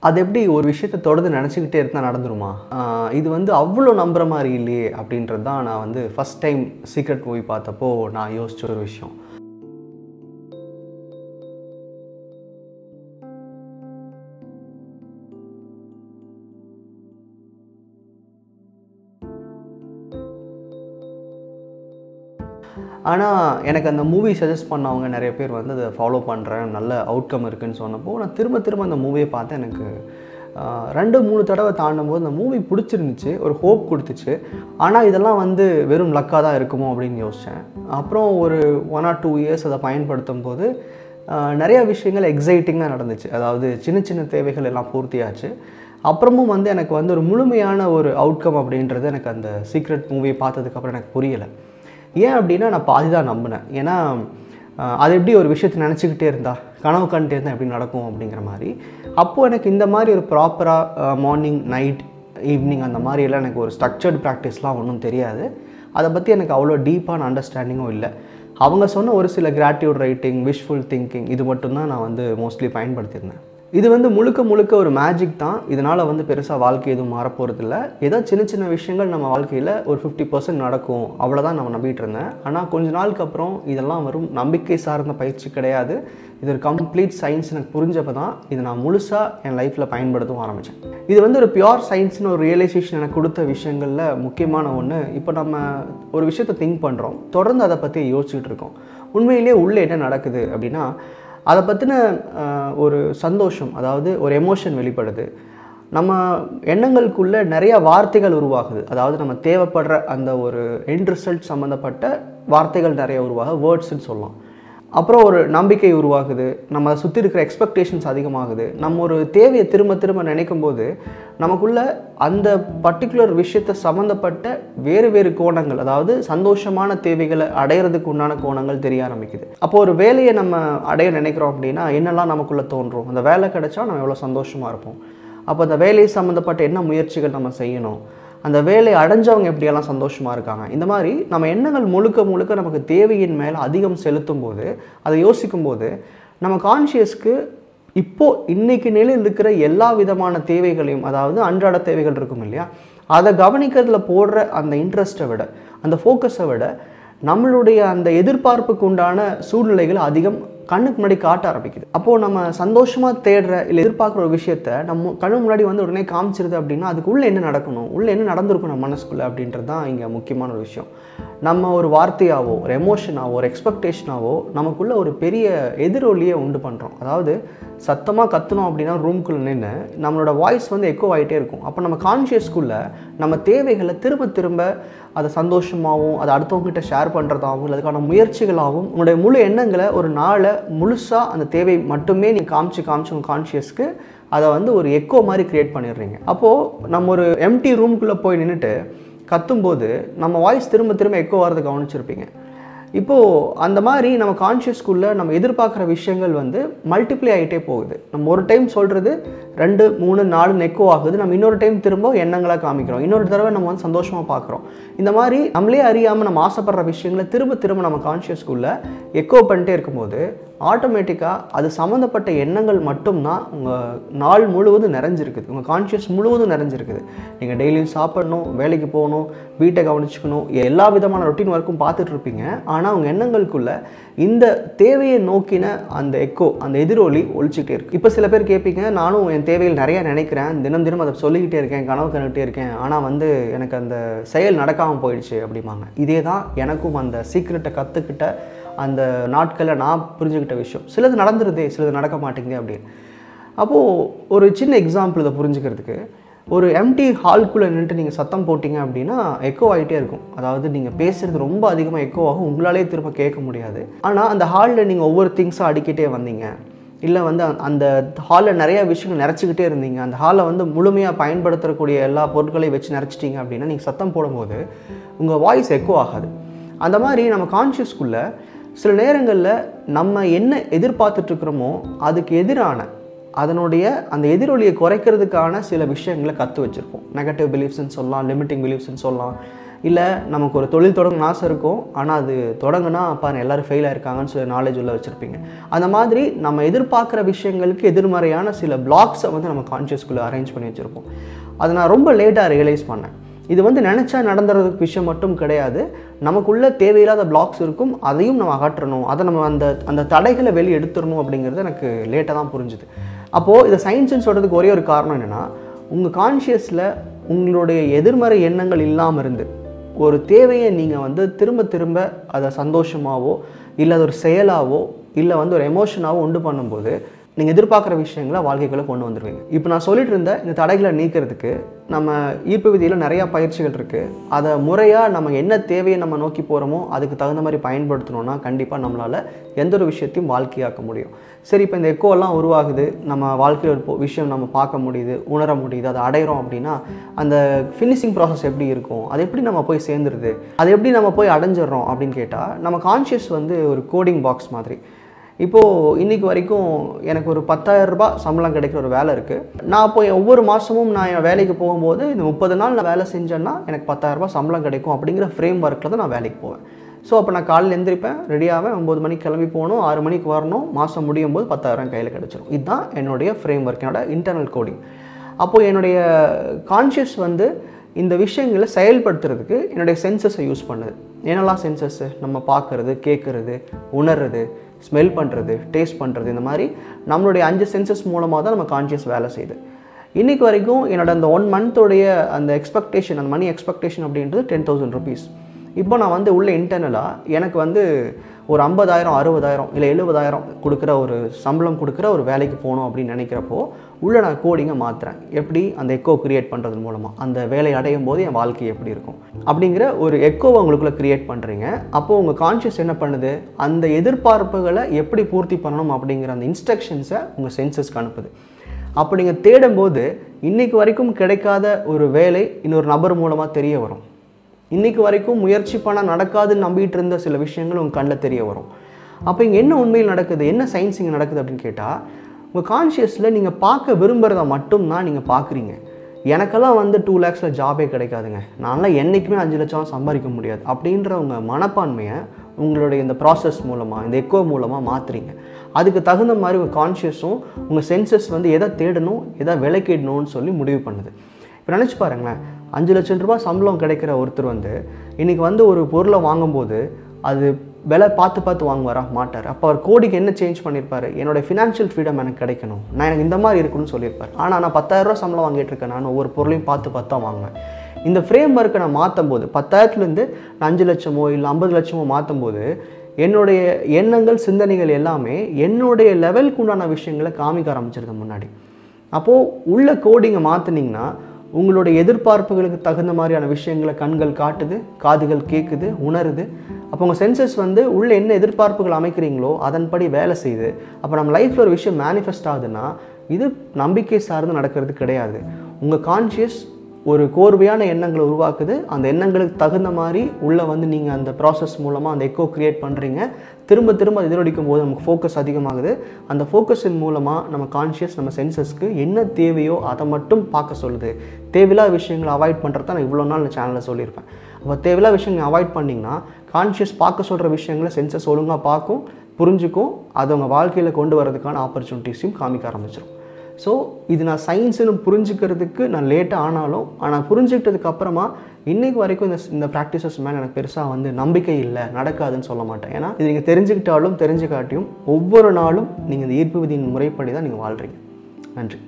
அது எப்படி ஒரு விஷயத்தை தொடர்ந்து நினச்சிக்கிட்டே இருந்தால் நடந்துருமா? இது வந்து அவ்வளோ நம்புகிற மாதிரி இல்லையே அப்படின்றது தான் நான் வந்து ஃபஸ்ட் டைம் சீக்ரெட் மூவி பார்த்தப்போ நான் யோசிச்ச ஒரு விஷயம். ஆனால் எனக்கு அந்த மூவி சஜஸ்ட் பண்ணவங்க நிறைய பேர் வந்து அதை ஃபாலோ பண்ணுறேன், நல்ல அவுட்கம் இருக்குதுன்னு சொன்னப்போ நான் திரும்ப அந்த மூவியை பார்த்தேன். எனக்கு 2-3 தடவை தாண்டும் போது அந்த மூவி பிடிச்சிருந்துச்சு, ஒரு ஹோப் கொடுத்துச்சு. ஆனால் இதெல்லாம் வந்து வெறும் லக்காக தான் இருக்குமோ அப்படின்னு யோசித்தேன். அப்புறம் ஒரு 1 or 2 இயர்ஸ் அதை பயன்படுத்தும் போது நிறையா விஷயங்கள் எக்ஸைட்டிங்காக நடந்துச்சு. அதாவது சின்ன தேவைகள் எல்லாம் பூர்த்தியாச்சு. அப்புறமும் வந்து எனக்கு வந்து ஒரு முழுமையான ஒரு அவுட்கம் அப்படின்றது எனக்கு அந்த சீக்ரெட் மூவியை பார்த்ததுக்கப்புறம் எனக்கு புரியலை. ஏன் அப்படின்னா நான் பாதி தான் நம்பினேன். ஏன்னா அது எப்படி ஒரு விஷயத்தை நினச்சிக்கிட்டே இருந்தால், கனவு கண்டுட்டே இருந்தால் எப்படி நடக்கும் அப்படிங்கிற மாதிரி. அப்போது எனக்கு இந்த மாதிரி ஒரு ப்ராப்பராக மார்னிங், நைட், ஈவினிங் அந்த மாதிரியெல்லாம் எனக்கு ஒரு ஸ்ட்ரக்சர்டு ப்ராக்டிஸ்லாம் ஒன்றும் தெரியாது. அதை பற்றி எனக்கு அவ்வளோ டீப்பான அண்டர்ஸ்டாண்டிங்கும் இல்லை. அவங்க சொன்ன ஒரு சில கிராட்டிடியூட் ரைட்டிங், விஷுவல் திங்கிங் இது மட்டும்தான் நான் வந்து மோஸ்ட்லி பயன்படுத்தியிருந்தேன். இது வந்து முழுக்க ஒரு மேஜிக் தான். இதனால் வந்து பெருசாக வாழ்க்கை எதுவும் மாறப்போகிறதில்ல. ஏதோ சின்ன விஷயங்கள் நம்ம வாழ்க்கையில் ஒரு 50% நடக்கும், அவ்வளோதான் நம்ம நம்பிட்டு இருந்தேன். ஆனால் கொஞ்ச நாளுக்கு அப்புறம் இதெல்லாம் வரும் நம்பிக்கை சார்ந்த பயிற்சி கிடையாது, இது ஒரு கம்ப்ளீட் சயின்ஸ் எனக்கு புரிஞ்சப்போ தான் இதை நான் முழுசாக என் லைஃப்பில் பயன்படுத்தவும் ஆரம்பித்தேன். இது வந்து ஒரு பியூர் சயின்ஸ்னு ஒரு ரியலைசேஷன் எனக்கு கொடுத்த விஷயங்களில் முக்கியமான ஒன்று. இப்போ நம்ம ஒரு விஷயத்தை திங்க் பண்ணுறோம், தொடர்ந்து அதை பற்றி யோசிச்சுட்டு இருக்கோம். உண்மையிலேயே உள்ளே என்ன நடக்குது அப்படின்னா அதை பற்றின ஒரு சந்தோஷம், அதாவது ஒரு எமோஷன் வெளிப்படுது. நம்ம எண்ணங்களுக்குள்ளே நிறையா வார்த்தைகள் உருவாகுது. அதாவது நம்ம தேவைப்படுற அந்த ஒரு எண்ட் ரிசல்ட் சம்மந்தப்பட்ட வார்த்தைகள் நிறைய உருவாக வேர்ட்ஸ்ன்னு சொல்லலாம். அப்புறம் ஒரு நம்பிக்கை உருவாகுது, நம்ம அதை சுற்றி இருக்கிற எக்ஸ்பெக்டேஷன்ஸ் அதிகமாகுது. நம்ம ஒரு தேவையை திரும்ப நினைக்கும் போது நமக்குள்ள அந்த பர்டிகுலர் விஷயத்தை சம்மந்தப்பட்ட வேறு கோணங்கள், அதாவது சந்தோஷமான தேவைகளை அடையிறதுக்கு உண்டான கோணங்கள் தெரிய ஆரம்பிக்குது. அப்போ ஒரு வேலையை நம்ம அடைய நினைக்கிறோம் அப்படின்னா என்னெல்லாம் நமக்குள்ளே தோன்றும், அந்த வேலை கிடைச்சா நம்ம எவ்வளோ சந்தோஷமாக இருப்போம், அப்போ அந்த வேலையை சம்மந்தப்பட்ட என்ன முயற்சிகள் நம்ம செய்யணும், அந்த வேலையை அடைஞ்சவங்க எப்படியெல்லாம் சந்தோஷமாக இருக்காங்க. இந்த மாதிரி நம்ம எண்ணங்கள் முழுக்க நமக்கு தேவையின் மேலே அதிகம் செலுத்தும் போது, அதை யோசிக்கும் போது நம்ம கான்ஷியஸ்க்கு இன்னைக்கு நிலையில் இருக்கிற எல்லா விதமான தேவைகளையும், அதாவது அன்றாட தேவைகள் இருக்கும் இல்லையா, அதை கவனிக்கிறதுல போடுற அந்த இன்ட்ரெஸ்ட்டை விட, அந்த ஃபோக்கஸை விட நம்மளுடைய அந்த எதிர்பார்ப்புக்கு உண்டான சூழ்நிலைகள் அதிகம் கண்ணுக்கு முன்னாடி காட்ட ஆரம்பிக்குது. அப்போது நம்ம சந்தோஷமாக தேடுற இல்லை எதிர்பார்க்குற ஒரு விஷயத்த நம்ம கண்ணு முன்னாடி வந்து உடனே காமிச்சிருது அப்படின்னா அதுக்கு உள்ளே என்ன நடக்கணும், உள்ளே என்ன நடந்திருக்கும் நம்ம மனசுக்குள்ளே அப்படின்றது தான் இங்கே முக்கியமான ஒரு விஷயம். நம்ம ஒரு வார்த்தையாவோ, ஒரு எமோஷனாவோ, ஒரு எக்ஸ்பெக்டேஷனாவோ நமக்குள்ளே ஒரு பெரிய எதிரொலியை உண்டு பண்ணுறோம். அதாவது சத்தமாக கத்தணும் அப்படின்னா ரூம்குள்ளே நின்று நம்மளோட வாய்ஸ் வந்து எக்கோ ஆகிட்டே இருக்கும். அப்போ நம்ம கான்ஷியஸ்குள்ளே நம்ம தேவைகளை திரும்ப அதை சந்தோஷமாகவும் அதை அடுத்தவங்ககிட்ட ஷேர் பண்ணுறதாகவும் இல்லை அதுக்கான முயற்சிகளாகவும் உங்களுடைய முழு எண்ணங்களை ஒரு நாளை முழுசாக அந்த தேவை மட்டுமே நீங்கள் காமிச்சு உங்கள் கான்ஷியஸ்க்கு அதை வந்து ஒரு எக்கோ மாதிரி க்ரியேட் பண்ணிடுறீங்க. அப்போது நம்ம ஒரு எம்டி ரூம்குள்ளே போய் நின்றுட்டு கத்தும்போது நம்ம வாய்ஸ் திரும்ப எக்கோ வரதை கவனிச்சிருப்பீங்க. இப்போது அந்த மாதிரி நம்ம கான்ஷியஸ்குள்ளே நம்ம எதிர்பார்க்குற விஷயங்கள் வந்து மல்டிப்ளை ஆகிட்டே போகுது. நம்ம ஒரு டைம் சொல்கிறது 2, 3, 4 எக்கோ ஆகுது. நம்ம இன்னொரு டைம் திரும்ப எண்ணங்களாக காமிக்கிறோம், இன்னொரு தடவை நம்ம வந்து சந்தோஷமாக பார்க்குறோம். இந்த மாதிரி நம்மளே அறியாமல் நம்ம ஆசைப்படுற விஷயங்களை திரும்ப நம்ம கான்ஷியஸ்குள்ளே எக்கோ பண்ணிட்டே இருக்கும்போது ஆட்டோமேட்டிக்காக அது சம்மந்தப்பட்ட எண்ணங்கள் மட்டும்தான் உங்கள் நாள் முழுவதும் நிறைஞ்சிருக்குது, உங்கள் கான்ஷியஸ் முழுவதும் நிறைஞ்சிருக்குது. நீங்கள் டெய்லியும் சாப்பிடணும், வேலைக்கு போகணும், வீட்டை கவனிச்சுக்கணும், எல்லா விதமான ரொட்டீன் ஒர்க்கும் பார்த்துட்டு இருப்பீங்க. ஆனால் உங்கள் எண்ணங்களுக்குள்ளே இந்த தேவையை நோக்கின அந்த எக்கோ, அந்த எதிரொலி ஒழிச்சிக்கிட்டே இருக்குது. இப்போ சில பேர் கேட்பீங்க, நானும் என் தேவைகள் நிறையா நினைக்கிறேன், தினம் அதை சொல்லிக்கிட்டே இருக்கேன், கனவு கண்டுகிட்டே இருக்கேன், ஆனால் வந்து எனக்கு அந்த செயல் நடக்காமல் போயிடுச்சு அப்படிம்பாங்க. இதே தான் எனக்கும் அந்த சீக்ரெட்டை கற்றுக்கிட்ட அந்த நாட்களில் நான் புரிஞ்சுக்கிட்ட விஷயம். சிலது நடந்துருதே, சிலது நடக்க மாட்டேங்குது அப்படின்னு. அப்போது ஒரு சின்ன எக்ஸாம்பிள் இதை புரிஞ்சுக்கிறதுக்கு, ஒரு எம்டி ஹால்குள்ளே நின்றுட்டு நீங்கள் சத்தம் போட்டிங்க அப்படின்னா எக்கோ ஆகிட்டே இருக்கும். அதாவது நீங்கள் பேசுகிறது ரொம்ப அதிகமாக எக்கோ ஆகும், உங்களாலே திரும்ப கேட்க முடியாது. ஆனால் அந்த ஹாலில் நீங்கள் ஒவ்வொரு திங்ஸாக அடிக்கிட்டே வந்தீங்க, இல்லை வந்து அந்த ஹாலில் நிறையா விஷயங்கள் நிறச்சிக்கிட்டே இருந்தீங்க, அந்த ஹாலை வந்து முழுமையாக பயன்படுத்தக்கூடிய எல்லா பொருட்களையும் வச்சு நிறச்சிட்டிங்க அப்படின்னா நீங்கள் சத்தம் போடும்போது உங்கள் வாய்ஸ் எக்கோ ஆகாது. அந்த மாதிரி நம்ம கான்ஷியஸ்குள்ளே சில நேரங்களில் நம்ம என்ன எதிர்பார்த்துட்ருக்குறோமோ அதுக்கு எதிரான அதனுடைய அந்த எதிரொலியை குறைக்கிறதுக்கான சில விஷயங்களை கற்று வச்சுருப்போம். நெகட்டிவ் பிலீஃப்ஸ்ன்னு சொல்லலாம், லிமிட்டிங் பிலீஃப்ஸ்ன்னு சொல்லலாம், இல்லை நமக்கு ஒரு தொழில் தொடங்கணும்னு ஆசை இருக்கும், ஆனால் அது தொடங்கினா பாருங்கள் எல்லோரும் ஃபெயில் ஆயிருக்காங்கன்னு சொல்லி நாலேஜ் உள்ள வச்சுருப்பீங்க. அந்த மாதிரி நம்ம எதிர்பார்க்குற விஷயங்களுக்கு எதிர்மறையான சில பிளாக்ஸை வந்து நம்ம கான்ஷியஸ்குள்ளே அரேஞ்ச் பண்ணி வச்சுருப்போம். அதை நான் ரொம்ப லேட்டாக ரியலைஸ் பண்ணேன். இது வந்து நினச்சா நடந்துறதுக்கு விஷயம் மட்டும் கிடையாது, நமக்குள்ளே தேவையில்லாத பிளாக்ஸ் இருக்கும், அதையும் நம்ம அகற்றணும், அதை நம்ம அந்த தடைகளை வெளியே எடுத்துடணும் அப்படிங்கிறது எனக்கு லேட்டாக தான் புரிஞ்சுது. அப்போது இதை சயின்ஸுன்னு சொல்கிறதுக்கு ஒரே ஒரு காரணம் என்னென்னா, உங்கள் கான்ஷியஸில் உங்களுடைய எதிர்மறை எண்ணங்கள் இல்லாமல் இருந்து ஒரு தேவையை நீங்கள் வந்து திரும்ப திரும்ப அதை சந்தோஷமாகவோ இல்லை அது ஒரு செயலாகவோ இல்லை வந்து ஒரு எமோஷனாகவோ உண்டு பண்ணும்போது நீங்கள் எதிர்பார்க்குற விஷயங்களை வாழ்க்கைக்குள்ளே கொண்டு வந்துடுவீங்க. இப்போ நான் சொல்லிட்டு இருந்த இந்த தடைகளை நீக்கிறதுக்கு நம்ம ஈர்ப்பு விதியில் நிறையா பயிற்சிகள் இருக்குது. அதை முறையாக நம்ம என்ன தேவையை நம்ம நோக்கி போகிறோமோ அதுக்கு தகுந்த மாதிரி பயன்படுத்தணும்னா கண்டிப்பாக நம்மளால் எந்த ஒரு விஷயத்தையும் வாழ்க்கையாக்க முடியும். சரி, இப்போ இந்த எக்கோலாம் உருவாகுது, நம்ம வாழ்க்கையில் ஒரு விஷயம் நம்ம பார்க்க முடியுது, உணர முடியுது, அதை அடைகிறோம் அப்படின்னா அந்த ஃபினிஷிங் ப்ராசஸ் எப்படி இருக்கும், அது எப்படி நம்ம போய் சேர்ந்துருது, அது எப்படி நம்ம போய் அடைஞ்சிடறோம் அப்படின்னு கேட்டால், நம்ம கான்ஷியஸ் வந்து ஒரு கோடிங் பாக்ஸ் மாதிரி. இப்போது இன்றைக்கி வரைக்கும் எனக்கு ஒரு 10,000 ரூபாய் சம்பளம் கிடைக்கிற ஒரு வேலை இருக்குது. நான் இப்போ ஒவ்வொரு மாதமும் நான் என் வேலைக்கு போகும்போது இந்த 30 நாள் நான் வேலை செஞ்சேன்னா எனக்கு 10,000 ரூபாய் சம்பளம் கிடைக்கும் அப்படிங்கிற ஃப்ரேம் ஒர்க்கில் தான் நான் வேலைக்கு போவேன். ஸோ அப்போ நான் காலையில் எழுந்திரிப்பேன், ரெடியாவேன், 9 மணிக்கு கிளம்பி போகணும், 6 மணிக்கு வரணும், மாதம் முடியும் போது 10,000 கையில் கிடச்சிரும். இதுதான் என்னுடைய ஃப்ரேம் ஒர்க், என்னோட இன்டர்னல் கோடிங். அப்போது என்னுடைய கான்ஷியஸ் வந்து இந்த விஷயங்களை செயல்படுத்துறதுக்கு என்னுடைய சென்சஸை யூஸ் பண்ணுது. என்னெல்லாம் சென்சஸ்ஸு? நம்ம பார்க்குறது, கேட்குறது, உணர்றது, ஸ்மெல் பண்ணுறது, டேஸ்ட் பண்ணுறது, இந்த மாதிரி நம்மளுடைய 5 சென்சஸ் மூலமாக தான் நம்ம கான்ஷியஸ் வேலை செய்யுது. இன்றைக்கி வரைக்கும் என்னோட அந்த 1 மந்த்தோடைய அந்த எக்ஸ்பெக்டேஷன், அந்த மணி எக்ஸ்பெக்டேஷன் அப்படின்றது 10,000 ருபீஸ். இப்போ நான் வந்து உள்ள இன்டர்னலாக எனக்கு வந்து ஒரு 50,000, 60,000 இல்லை 70,000 கொடுக்குற ஒரு சம்பளம் கொடுக்குற ஒரு வேலைக்கு போகணும் அப்படின்னு நினைக்கிறப்போ உள்ளே நான் கோடிங்கை மாற்றுறேன். எப்படி? அந்த எக்கோ க்ரியேட் பண்ணுறது மூலமாக அந்த வேலையை அடையும் போது என் வாழ்க்கை எப்படி இருக்கும் அப்படிங்கிற ஒரு எக்கோவை உங்களுக்குள்ளே க்ரியேட் பண்ணுறீங்க. அப்போது உங்கள் கான்ஷியஸ் என்ன பண்ணுது? அந்த எதிர்பார்ப்புகளை எப்படி பூர்த்தி பண்ணணும் அப்படிங்கிற அந்த இன்ஸ்ட்ரக்ஷன்ஸை உங்கள் சென்சஸ்க்கு அனுப்புது. அப்போ நீங்கள் தேடும்போது இன்றைக்கு வரைக்கும் கிடைக்காத ஒரு வேலை இன்னொரு நபர் மூலமாக தெரிய வரும். இன்றைக்கு வரைக்கும் முயற்சி பண்ணால் நடக்காதுன்னு நம்பிட்டு இருந்த சில விஷயங்கள் உங்கள் கண்ணில் தெரிய வரும். அப்போ இங்கே என்ன உண்மையில் நடக்குது, என்ன சயின்ஸ் இங்கே நடக்குது அப்படின்னு கேட்டால், உங்கள் கான்ஷியஸில் நீங்கள் பார்க்க விரும்புகிறத மட்டும்தான் நீங்கள் பார்க்குறீங்க. எனக்கெல்லாம் வந்து 2 lakhsல ஜாபே கிடைக்காதுங்க, நான்லாம் என்றைக்குமே 5 லட்சம் சம்பாதிக்க முடியாது அப்படின்ற உங்கள் மனப்பான்மையை உங்களுடைய இந்த ப்ராசஸ் மூலமாக, இந்த எக்கோ மூலமாக மாற்றுறீங்க. அதுக்கு தகுந்த மாதிரி உங்கள் கான்ஷியஸும் உங்கள் சென்சஸ் வந்து எதை தேடணும், எதை விலைக்கிடணும்னு சொல்லி முடிவு பண்ணுது. இப்போ நினச்சி பாருங்களேன், 5 லட்சம் ரூபாய் சம்பளம் கிடைக்கிற ஒருத்தர் வந்து இன்றைக்கி வந்து ஒரு பொருளை வாங்கும்போது அது விலை பார்த்து வாங்குவாரா? மாட்டார். அப்போ அவர் கோடிக்கு என்ன சேஞ்ச் பண்ணியிருப்பார்? என்னோடய ஃபினான்ஷியல் ஃப்ரீடம் எனக்கு கிடைக்கணும், நான் எனக்கு இந்த மாதிரி இருக்கணும்னு சொல்லியிருப்பார். ஆனால் நான் 10,000 ரூபா சம்பளம் வாங்கிட்டு இருக்கேன், நான் ஒவ்வொரு பொருளையும் பார்த்து தான் வாங்குவேன். இந்த ஃப்ரேம் ஒர்க்கை நான் மாற்றும் போது 10,000லேருந்து நான் 5 லட்சமோ இல்லை 50 லட்சமோ மாற்றும் போது என்னுடைய எண்ணங்கள், சிந்தனைகள் எல்லாமே என்னுடைய லெவலுக்கு உண்டான விஷயங்களை காமிக்க ஆரம்பிச்சிருது முன்னாடி. அப்போது உள்ள கோடிங்கை மாற்றினீங்கன்னா உங்களுடைய எதிர்பார்ப்புகளுக்கு தகுந்த மாதிரியான விஷயங்களை கண்கள் காட்டுது, காதுகள் கேட்குது, உணருது. அப்போ உங்கள் சென்சஸ் வந்து உள்ளே என்ன எதிர்பார்ப்புகள் அமைக்கிறீங்களோ அதன்படி வேலை செய்யுது. அப்போ நம்ம லைஃப்பில் ஒரு விஷயம் மேனிஃபெஸ்ட் ஆகுதுன்னா இது நம்பிக்கை சார்ந்து நடக்கிறது கிடையாது. உங்கள் கான்ஷியஸ் ஒரு கோர்வையான எண்ணங்களை உருவாக்குது. அந்த எண்ணங்களுக்கு தகுந்த மாதிரி உள்ளே வந்து நீங்கள் அந்த ப்ராசஸ் மூலமாக அந்த எக்கோ க்ரியேட் பண்ணுறீங்க. திரும்ப திரும்ப எதிரொலிக்கும் போது நமக்கு ஃபோக்கஸ் அதிகமாகுது. அந்த ஃபோக்கஸின் மூலமாக நம்ம கான்ஷியஸ் நம்ம சென்சஸ்க்கு என்ன தேவையோ அதை மட்டும் பார்க்க சொல்லுது. தேவையில்லாத விஷயங்களை அவாய்ட் பண்ணுறது தான் நான் இவ்வளோ நாள் இந்த சேனலில் சொல்லியிருப்பேன். அப்போ தேவையில்லாத விஷயங்களை அவாய்ட் பண்ணிங்கன்னா கான்ஷியஸ் பார்க்க சொல்கிற விஷயங்களை சென்சஸ் ஒழுங்காக பார்க்கும், புரிஞ்சுக்கும், அதை உங்கள் வாழ்க்கையில் கொண்டு வரதுக்கான ஆப்பர்ச்சுனிட்டிஸையும் காமிக்க ஆரம்பிச்சிடும். ஸோ இது நான் சயின்ஸுன்னு புரிஞ்சுக்கிறதுக்கு நான் லேட்டாக ஆனால் புரிஞ்சுக்கிட்டதுக்கு அப்புறமா இன்றைக்கு வரைக்கும் இந்த ப்ராக்டிசஸ் மேலே எனக்கு பெருசாக வந்து நம்பிக்கை இல்லை, நடக்காதுன்னு சொல்ல மாட்டேன். ஏன்னா இது நீங்கள் தெரிஞ்சுக்கிட்டாலும் தெரிஞ்சுக்காட்டியும் ஒவ்வொரு நாளும் நீங்கள் இந்த ஈர்ப்பு விதியின் முறைப்படி தான் நீங்கள் வாழ்கிறீங்க. நன்றி.